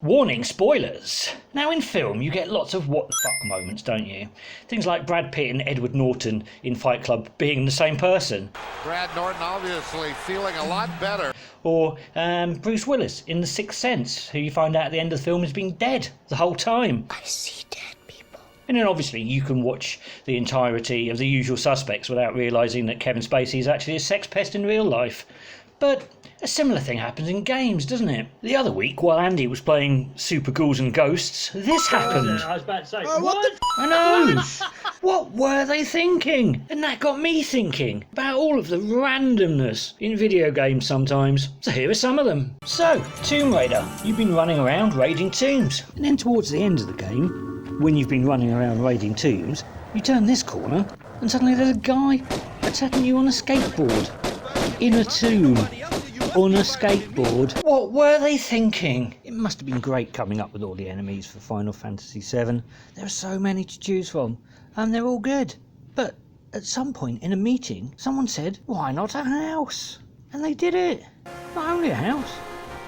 Warning, spoilers! Now in film you get lots of what the fuck moments, don't you? Things like Brad Pitt and Edward Norton in Fight Club being the same person. Brad Norton obviously feeling a lot better. Or Bruce Willis in The Sixth Sense, who you find out at the end of the film has been dead the whole time. I see dead people. And then obviously you can watch the entirety of The Usual Suspects without realising that Kevin Spacey is actually a sex pest in real life. But a similar thing happens in games, doesn't it? The other week, while Andy was playing Super Ghouls and Ghosts, this happened. I was about to say, what? I know! What were they thinking? And that got me thinking about all of the randomness in video games sometimes. So here are some of them. So, Tomb Raider, you've been running around raiding tombs. And then towards the end of the game, when you've been running around raiding tombs, you turn this corner and suddenly there's a guy attacking you on a skateboard. In a tomb. On a skateboard. What were they thinking? It must have been great coming up with all the enemies for Final Fantasy VII. There are so many to choose from, and they're all good. But at some point in a meeting, someone said, why not a house? And they did it. Not only a house,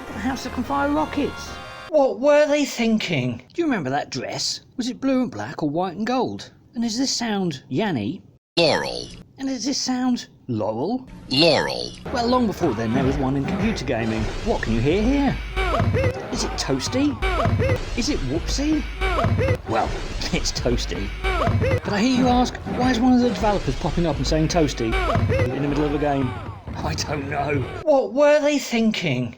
but a house that can fire rockets. What were they thinking? Do you remember that dress? Was it blue and black or white and gold? And does this sound Yanny? Laurel. And does this sound Laurel? Laurel. Well, long before then there was one in computer gaming. What can you hear here? Is it Toasty? Is it Whoopsie? Well, it's Toasty. But I hear you ask, why is one of the developers popping up and saying Toasty in the middle of a game? I don't know. What were they thinking?